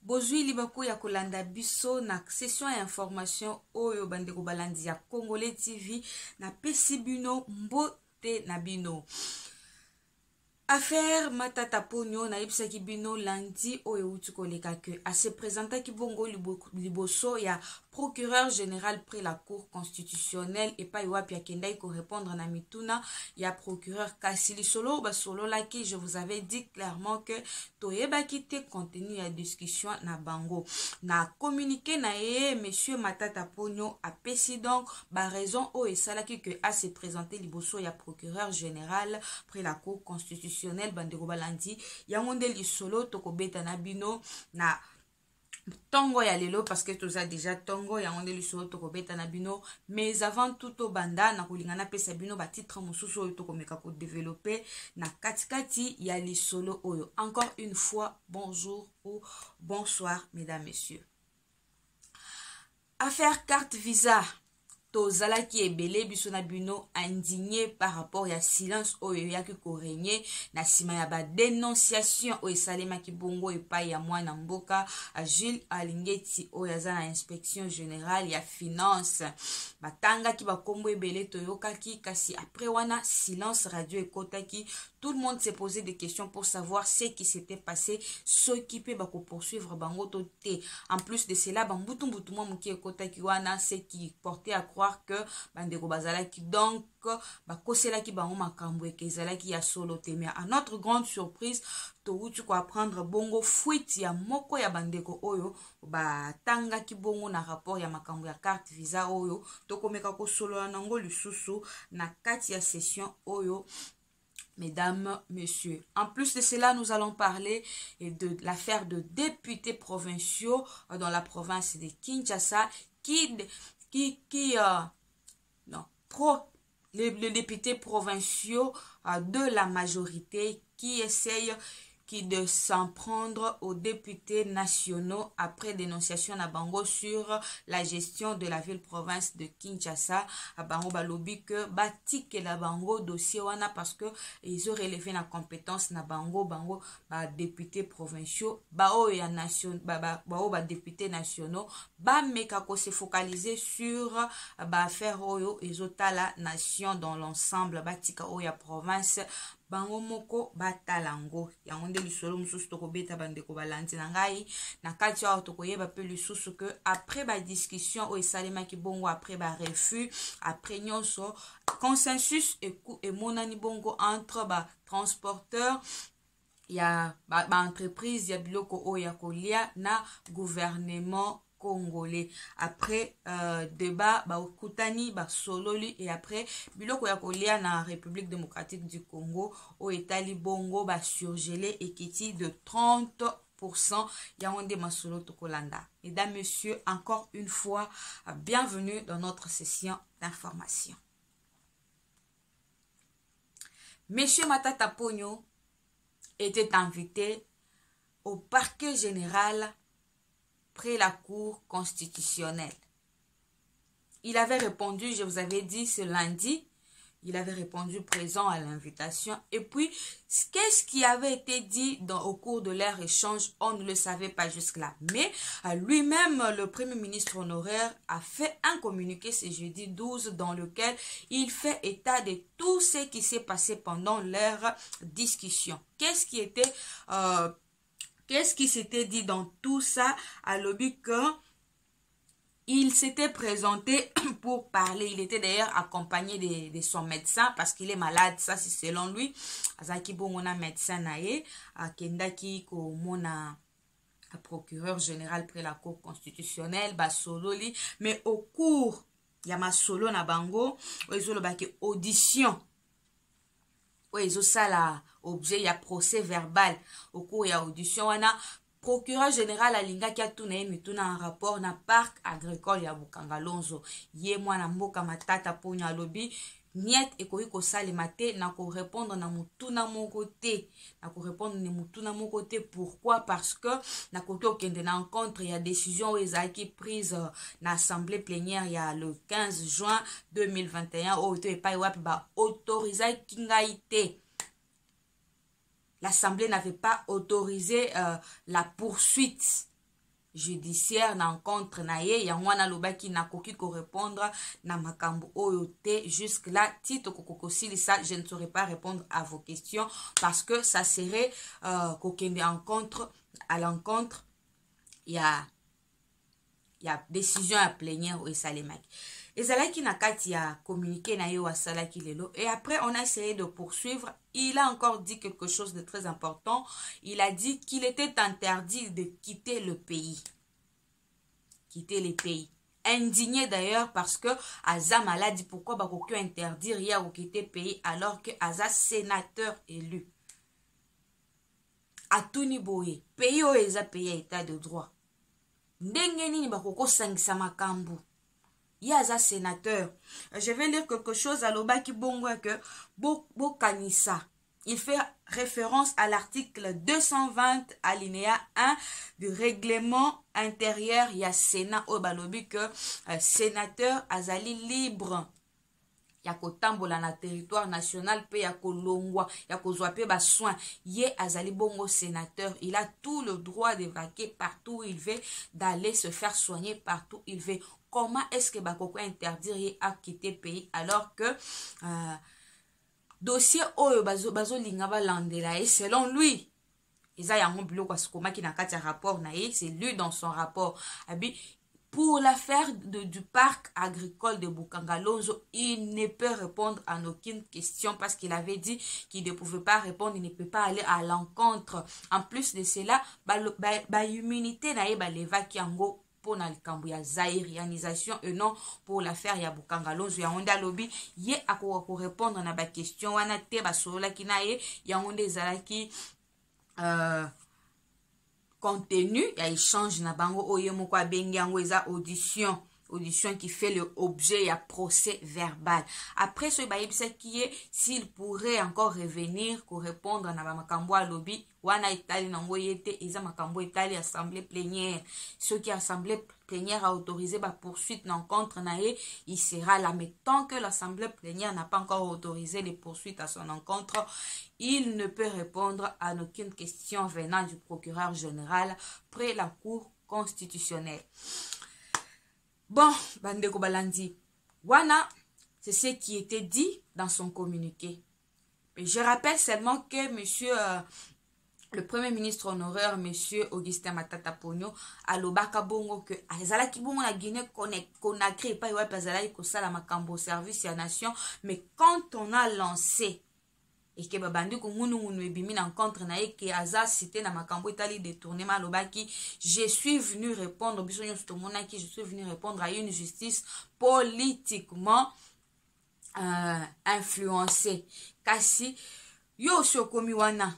Bozui libaku ya kolanda biso na session ya information oyo bandeko balandi ya Congolais TV na pesi bino mbote na bino. Affaire Matata Ponyo na yebisaki bino lundi oyo uti koleka ke a se présenta ki bongo liboso ya procureur général près la cour constitutionnelle et pas wapi akendai ko répondre na mituna ya procureur Kasili solo ba solo là qui je vous avais dit clairement que toyeba kite contenu ya discussion na bango na communiqué na monsieur Matata Ponyo a pesi donc ba raison o esalaki que a se présenter liboso ya procureur général près la cour constitutionnelle bandeko balandi ya ngonde lisolo tokobeta na bino na tongo ya lelo parce que toza déjà tongo ya ngonde lisolo tokobeta na bino mais avant tout au banda na kolingana pesa bino ba titre mosusu oyo tokomeka ko développer na katikati ya lisolo oyo. Encore une fois bonjour ou bonsoir mesdames messieurs. Affaire carte visa tozala ki ebele biso na bino indigné par rapport ya silence oyo yaki ko régner na sima ya ba dénonciation oyo salema ki bongo epai ya mwana mboka Jules Alingeti oyo aza na inspection générale ya finance batanga ki ba kombo ebele toyokaki kasi après wana silence radio ekotaki. Tout le monde s'est posé des questions pour savoir ce qui s'était passé, ce qui peut poursuivre bango toté. En plus de cela, bambutu mbutu mwa muki ekota ki wana ce qui portait à croire que bandeko bazala ki donc bakosela ki bango makambo ekezala ki ya solo te. Mais à notre grande surprise, touti ko apprendre bongo fuite ya moko ya bandeko oyo batanga ki bongo na rapport ya makambo ya carte visa oyo tokomeka ko solo nango lisusu na kati ya session oyo. Mesdames, messieurs, en plus de cela, nous allons parler de l'affaire de députés provinciaux dans la province de Kinshasa les députés provinciaux de la majorité qui essayent de s'en prendre aux députés nationaux après dénonciation à Bango sur la gestion de la ville-province de Kinshasa. À Bango balobi que batik la Bango dossier wana parce que ils ont relevé la compétence na Bango députés provinciaux ya nation députés nationaux meka ko se focaliser sur affaire oyo ezota la nation dans l'ensemble batika oya province bango moko batalango ya ngonde lisolo mususu tokobeta bandeko balandi na ngai na kati ya tokoyeba pe lisusu que après ba discussion o esalema ki bongo après ba refus après nyonso consensus et monani bongo entre ba transporteurs ya ba entreprise ya biloko o ya kolia na gouvernement congolais. Après débat okutani sololi et après biloko ya kolia na République démocratique du Congo au etali bongo surgelé et kiti de 30%. Yaonde masolo tokolanda. Mesdames, messieurs, encore une fois, bienvenue dans notre session d'information. Monsieur Matata Ponyo était invité au parquet général près la cour constitutionnelle. Il avait répondu, je vous avais dit ce lundi, il avait répondu présent à l'invitation. Et puis, qu'est-ce qui avait été dit au cours de leur échange, on ne le savait pas jusque-là. Mais lui-même, le Premier ministre honoraire, a fait un communiqué ce jeudi 12 dans lequel il fait état de tout ce qui s'est passé pendant leur discussion. Qu'est-ce qui s'était dit dans tout ça? À l'objet il s'était présenté pour parler. Il était d'ailleurs accompagné de son médecin parce qu'il est malade. Ça, c'est selon lui. Azaki Bongona médecin nae, Kendaki ko mona procureur général près la cour constitutionnelle, sololi. Mais au cours, yama solo na bango, oizolo baki audition. Ils ont ça là, objet, il y a procès verbal. Au cours, il y a audition, on a procureur général Alinga qui a tourné un rapport na parc agricole ya Bukangalonzo. Ye mwana mboka Matata Ponyo alobi, niet ekoki sale mate na ko répondre na mutuna mon côté. Na ko répondre na mutuna mon côté. Pourquoi? Parce que na koto okende na rencontre, il y a décision qui prise na assemblée plénière il y a le 15 juin 2021 au to epai wapi ba autoriser kingaite. L'Assemblée n'avait pas autorisé la poursuite judiciaire na rencontre na ye yango wana alobaki nakoki korépondre na makambo oyo te. Jusque là tito kokosilisa, je ne saurais pas répondre à vos questions parce que ça serait kokende à l'encontre ya décision ya plénière oyo esalemaki. Ezalaki na kati ya communiqué na yo asalaki lelo. Et après on a essayé de poursuivre. Il a encore dit quelque chose de très important. Il a dit qu'il était interdit de quitter le pays. Quitter les pays. Indigné d'ailleurs parce que Aza a dit pourquoi bakoki interdire ya ou quitter le pays alors que Aza sénateur élu. Atuni boye. Pays o eza pays à état de droit. Ndenge nini bakoko sangisa makambu. Yaza sénateur. Je vais lire quelque chose à l'obaki bongo que Bokanissa. Il fait référence à l'article 220 alinéa 1 du règlement intérieur ya Sénat au balobi que sénateur azali libre. Ya kotambola na territoire national pe ya kolongwa ya kozwa pe ba soin ye azali bongo sénateur. Il a tout le droit de vaquer partout où il veut, d'aller se faire soigner partout où il veut. Comment est-ce que bakoko interdire à quitter le pays alors que dossier oyo bazo linga balandela et selon lui eza yango biloko asikomaki na kati ya rapport na ye, c'est lui dans son rapport abi. Pour l'affaire du parc agricole de Bukangalonzo, il ne peut répondre à aucune question parce qu'il avait dit qu'il ne pouvait pas répondre, il ne peut pas aller à l'encontre. En plus de cela, immunité na ye balevaki yango pour na likambo ya zairianisation et non pour l'affaire ya Bukangalonzo. Ya honda lobby ye ako répondre na ba question wana te basolaki na ye ya honda ezalaki contenu, il y a échange na bango oye moko abengi yango eza audition qui fait l'objet, il y a procès verbal. Après ce baïbisa qui est s'il pourrait encore revenir pour répondre na ba makambo a lobby wana itali nango yete eza makambo itali assemblée plénière. Ceux qui assemblée plénière a autorisé la poursuite d'encontre nae, il sera là. Mais tant que l'assemblée plénière n'a pas encore autorisé les poursuites à son encontre, il ne peut répondre à aucune question venant du procureur général près la Cour constitutionnelle. Bon, Bandeko Balandi, wana, c'est ce qui était dit dans son communiqué. Mais je rappelle seulement que le premier ministre honoraire, monsieur Augustin Matata Ponyo, alobaka bongo que azalaki bongo na Guinée Conakry pa iwa pazalaki kosala makambo service ya nation, mais quand on a lancé et que babandi ko ngunu ebimi na rencontre na ke aza cité na makambo itali détournement alobaki je suis venu répondre biso nyonso to monaki je suis venu répondre à une justice politiquement influencée. Kasi yo sokomi wana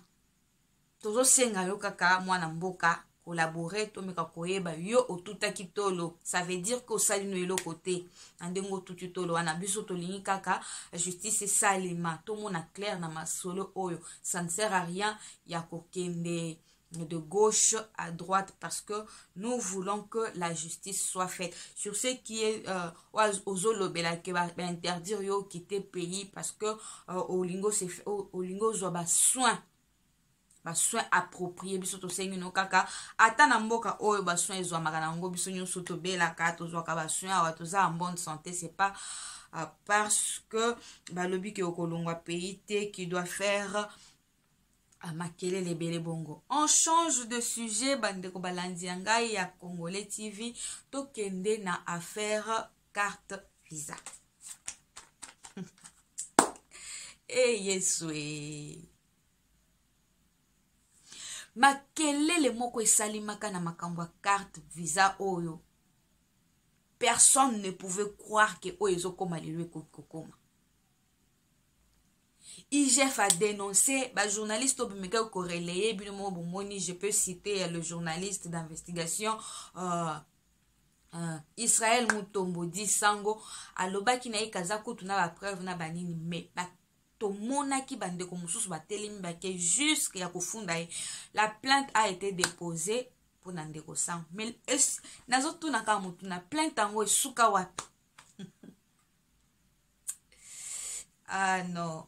tozo senga yo kaka mwana mboka collaborer to meka koyeba yo otutaki tolo, ça veut dire que sali no elo côté ndengo tutu tolo wana biso to lingi kaka justice salima to mona clair na masolo oyo, ça ne sert à rien ya kokende de gauche à droite parce que nous voulons que la justice soit faite sur ce qui est aux olobela que va interdire yo quitter pays parce que au lingo zoba soin approprié biso to sengi no kaka ata na mboka oyo ba soin ezwa makana ngo biso nyonso to bela ka to zwa ka ba soin awa to za en bonne santé, c'est pas parce que balobi ke okolongwa pays te qui doit faire makele lebele bongo. On change de sujet bandeko balandi ngai ya Congolais TV to kende na affaire carte visa. Yeswe makelele moko esalimaka na makambo ya carte visa oyo personne ne pouvait croire que oyo ezokoma lelo ekokoma. IGF a dénoncé ba journaliste obimeka ko relayer bino mo bomoni, je peux citer le journaliste d'investigation Israël Mutombo di Sango alobaki na ikaza kutuna ba preuve na banini mais tomonaki bandeko mususu batelemi bake jusqu'à ya kofunda la plainte a été déposée pour Nandeko Sang. Mais nazotuna ka mutu na plainte yango esuka wapi? Ah non.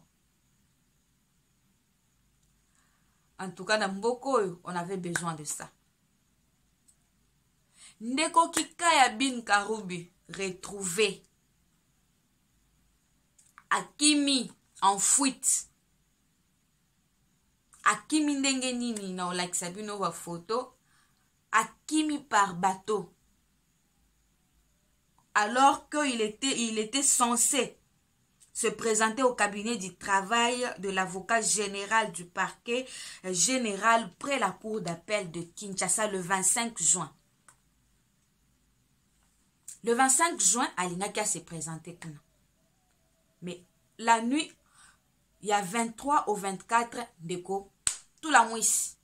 En tout cas, dans Mboko, on avait besoin de ça. ndeko Kikaya Bin Karoubi retrouvé. Akimi en fuite. Akimi ndenge nini na olakisa bino wa photo. Akimi par bateau. Alors qu'il était censé se présenter au cabinet du travail de l'avocat général du parquet général près la cour d'appel de Kinshasa le 25 juin. Le 25 juin, Alinaka s'est présenté. Mais la nuit, il y a 23 au 24 déco, tout la nuit.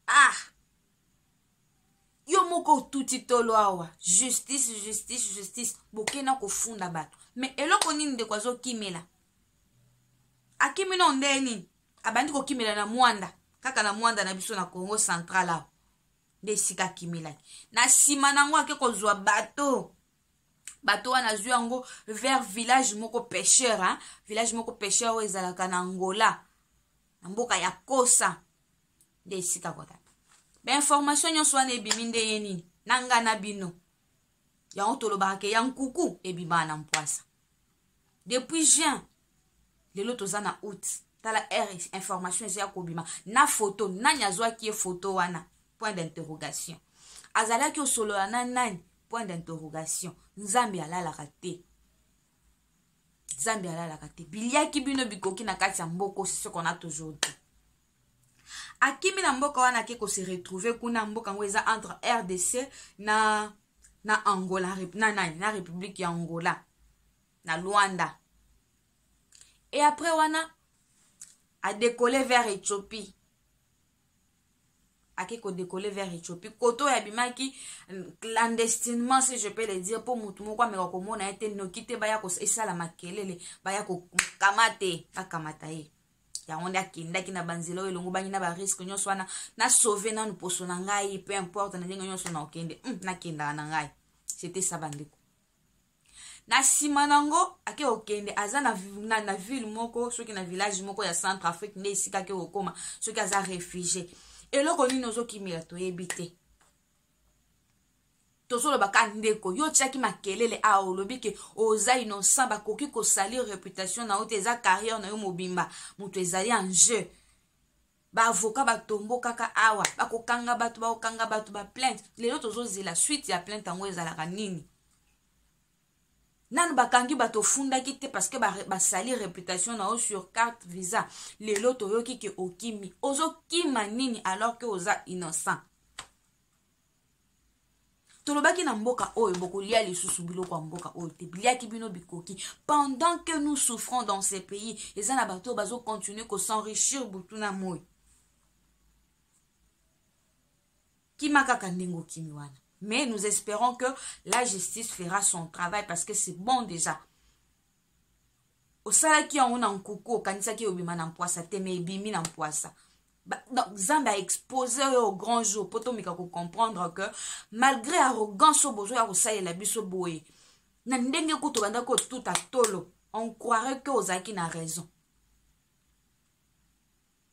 Ah! Yo moko tuti tolo awa. Justice, justice, justice. Bokena ko funda bato. Mais eloko nini de kwazo kimela. Akimi no ndeni. Abandi ko kimela na Mwanda. Kaka na Mwanda na biso na Congo Central awa. De sika kimela. Na sima nango ake kozwa bato. Bato wana zwi yango vers village moko pêcheur, hein? Village moko pêcheur oyo ezalaka na Angola. Na mboka ya Kosa. De sika kota. Ben information nyonso wana ebimi nde yeni nanga na bino yango tolobaka ke yankuku ebima na mpwasa depuis juin lelo toza na août tala information eza kobima na photo nani azwaki photo wana point d'interrogation azalaki osolola na nani point d'interrogation nzambe alalaka te biliaki bino bikoki na kati ya mboko c'est ce qu'on a toujours dit. Akimi na mboka wana ke ko se retrouver kuna mboka ngo eza entre RDC na Angola na République ya Angola na Luanda. Et après wana a décollé vers Éthiopie. Ake ko décoller vers Éthiopie. Koto ya bimaki clandestinement si je peux le dire pour mutu moko ameka komona ete nokite baya ko esala makelele baya ko kamate akamata ye. Ya on a kindaki na banzelo elongo bani na ba risque nyonso wana na sauver na nous poso na ngai peu importe na ndenge nyonso na okende na kinda na ngai c'était ça bandeko na sima nango ake okende aza na ville moko soki na village moko ya Centrafrique nde isika ke okoma soki aza réfugié eloko nini ozokimela toyebi te tosolo baka ndeko yo tiaki makelele a olobi ke oza innocent bakoki ko salir réputation na ote eza carrière na yo mobimba mutu ezali en jeu ba avocat batombo kaka awa bakokanga bato ba plainte lelo tozozela suite ya plainte yango ezalaka nini nanu bakangi bato fundaki te parce que ba salir réputation na o sur carte visa lelo toyoki ke okimi ozokima nini alors que oza innocent. Tolobaki na mboka oyo bokolia lisusu biloko ya mboka oyo te biliaki bino bikoki pendant que nous souffrons dans ces pays eza na bato bazo continuer ko s'enrichir butuna moi kima kaka ndengo kimi wana. Mais nous espérons que la justice fera son travail parce que c'est bon déjà. Osala ki yango na nkuku okanisa ki obima na mpwasa te me ebimi na mpwasa. Donc, Zambie a exposé au grand jour pour tout comprendre que malgré l'arrogance au besoin de la biso boye na ndenge ko tobanda ko tout à tolo on croirait que Ozaki n'a raison.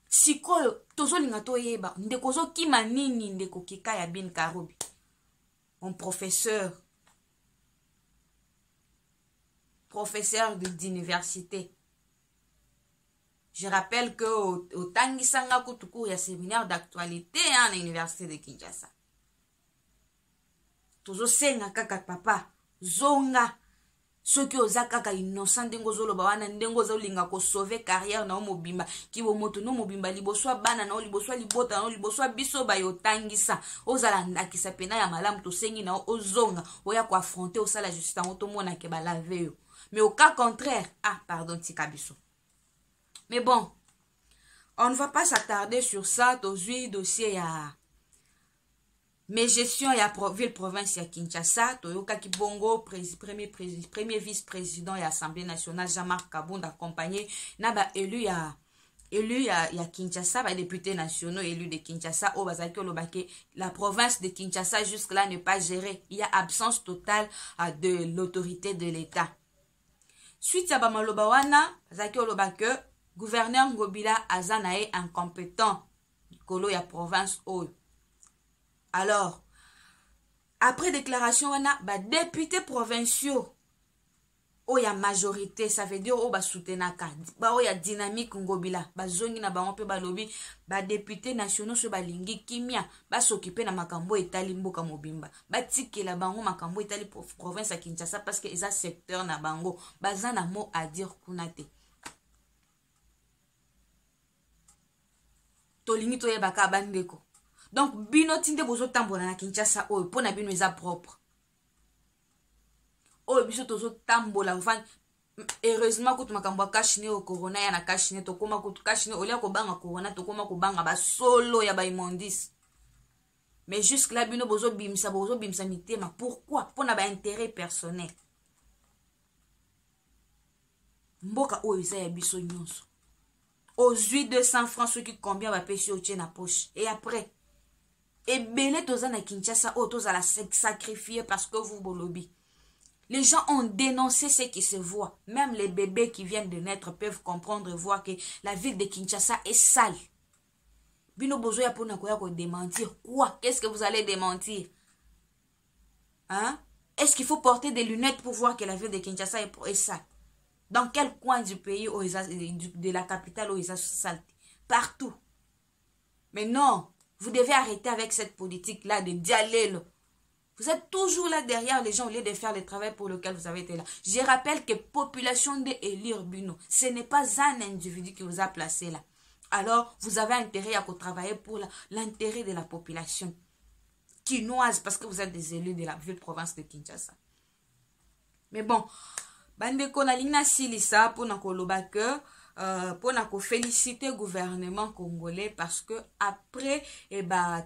Sikoyo tozolinga toyeba ndeko zo kima nini ndeko Kikaya Bin Karoubi un professeur d'université. Je rappelle que au Tangisanga Kutuku, il y a un séminaire d'actualité à l'université de Kinshasa. Tozo senga kaka papa, zonga, ceux qui osa kaka innocent dengo zolo bawana ndengo zo linga ko sauver carrière na mobimba, ki bo moto no mobimba liboswa bana na liboswa libota na liboswa biso ba yo Tangisa, ozala ndakisa pena ya malamu to sengi na ozonga, oya ko affronter osala justice en otomona ke ba laver yo. Mais au cas contraire, pardon tikabiso. Mais bon, on ne va pas s'attarder sur ça. Tozui dossier ya mais gestion ya ville province ya Kinshasa. Toyoka Kibongo premier vice-président ya Assemblée nationale Jean-Marc Kabund accompagné naba élu ya Kinshasa, ba députés nationaux élus de Kinshasa au bazaki olobake la province de Kinshasa jusque là n'est pas gérée. Il y a absence totale de l'autorité de l'État. Suite à Bamaloba wana bazaki olobake gouverneur Ngobila Azanae incompétent Kolo ya province oyo. Alors, après déclaration, on a députés provinciaux. Oh, il y a majorité, ça veut dire oh, soutenaka. Oh, il y a dynamique ngobila. Zongi na bango pe balobi, députés nationaux so balingi kimia, s'occuper na makambo etali mboka mobimba. Tike la bango makambo etali province à Kinshasa parce que eza secteur na bango. Bazana mot à dire kunate. Tolingi to yebaka bandeko. Donc bino tinde bozo tambola na Kinshasa oh, pona bino eza propre. Oh, biso tozo tambola enfin heureusement que tu makambo kashine au corona ya na kashine to koma ko kashine olia ko banga corona to koma ko banga ba solo ya ba imondis. Mais jusque là bino bozo bimsa mitema. Pourquoi? Pour na ba intérêt personnel. Mboka o isa ya biso nyonso. Aux 200 francs ceux qui combien va pêcher au tien na poche. Et après et belé toza na Kinshasa o toza la sacrifier parce que vous bolobi. Les gens ont dénoncé ce qui se voit. Même les bébés qui viennent de naître peuvent comprendre et voir que la ville de Kinshasa est sale. Bino bozo ya pona koya ko démentir. Quoi? Qu'est-ce que vous allez démentir? Hein? Est-ce qu'il faut porter des lunettes pour voir que la ville de Kinshasa est sale? Dans quel coin du pays de la capitale où ils sont sales? Partout. Mais non, vous devez arrêter avec cette politique-là de dialogue. Vous êtes toujours là derrière les gens au lieu de faire le travail pour lequel vous avez été là. Je rappelle que population de élire Bino, ce n'est pas un individu qui vous a placé là. Alors, vous avez intérêt à travailler pour l'intérêt de la population quinoise parce que vous êtes des élus de la ville-province de Kinshasa. Mais bon, bandeko na lina silisa pour nakoloba que pour féliciter le gouvernement congolais parce que après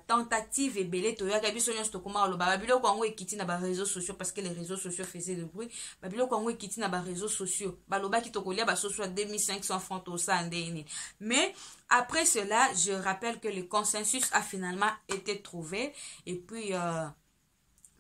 tentative et belé to yaka biso nyonso tokoma lo babilo kwango ekiti na ba réseaux sociaux parce que les réseaux sociaux faisaient du bruit babilo kwango ekiti na ba réseaux sociaux baloba ki tokolia ba soso 2500 francs to ça ndeni. Mais après cela je rappelle que le consensus a finalement été trouvé et puis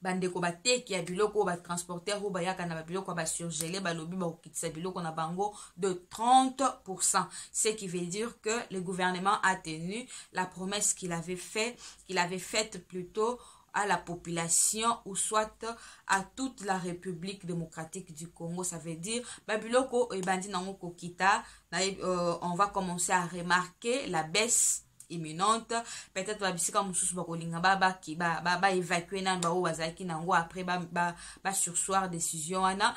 bandeko bateki ya biloko ba transporteur ou bayaka na biloko ba surgelé balobi ba okitisa biloko na bango de 30%, ce qui veut dire que le gouvernement a tenu la promesse qu'il avait faite plutôt à la population ou soit à toute la République démocratique du Congo. Ça veut dire babiloko e bandi nango kokita on va commencer à remarquer la baisse imminente. Peut-être babisika mususu bakolinga ba évacuer nan ba wazaki nango après ba sursoir décision ana.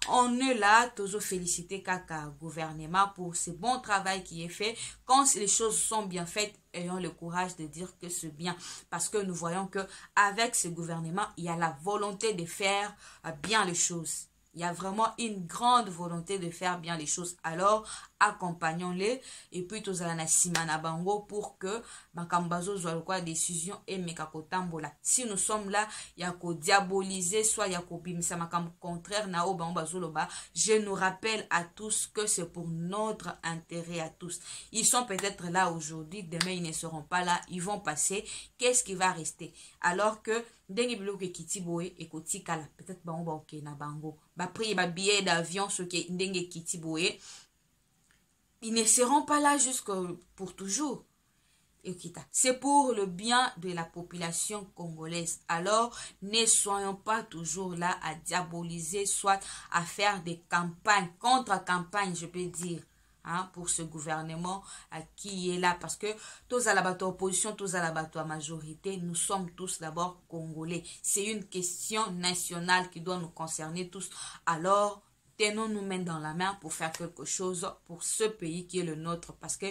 On est là toujours féliciter kaka gouvernement pour ce bon travail qui est fait. Quand les choses sont bien faites, ayons le courage de dire que c'est bien parce que nous voyons que avec ce gouvernement, il y a la volonté de faire bien les choses. Il y a vraiment une grande volonté de faire bien les choses. Alors, accompagnons-les. Et puis, tous à la simana bango pour que makambazo soit quoi décision et mekakotambola. Si nous sommes là, il y a qu'au diaboliser, soit il y a qu'au bimisa makam contraire na o bambazoloba. Je nous rappelle à tous que c'est pour notre intérêt à tous. Ils sont peut-être là aujourd'hui, demain ils ne seront pas là, ils vont passer. Qu'est-ce qui va rester? Alors que ndenge biloko ekiti boye ekoti kala peut-être bango ba ok na bango ba prix ba billet d'avion ce qui ndenge ekiti boye ils ne seront pas là jusque pour toujours. C'est pour le bien de la population congolaise. Alors, ne soyons pas toujours là à diaboliser, soit à faire des campagnes, contre-campagnes, je peux dire. Hein, pour ce gouvernement qui est là parce que tous à la bateau opposition, tous à la bateau majorité, nous sommes tous d'abord congolais. C'est une question nationale qui doit nous concerner tous. Alors, tenons-nous main dans la main pour faire quelque chose pour ce pays qui est le nôtre parce que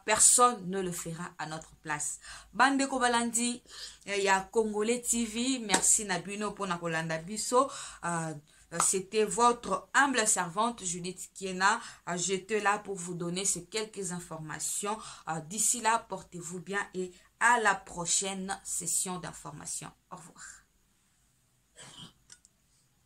personne ne le fera à notre place. Bande Kobalandi, il y a Congolais TV, merci Nabino pour Nakolanda Biso. C'était votre humble servante Judith Kiena. J'étais là pour vous donner ces quelques informations. D'ici là, portez-vous bien et à la prochaine session d'information. Au revoir.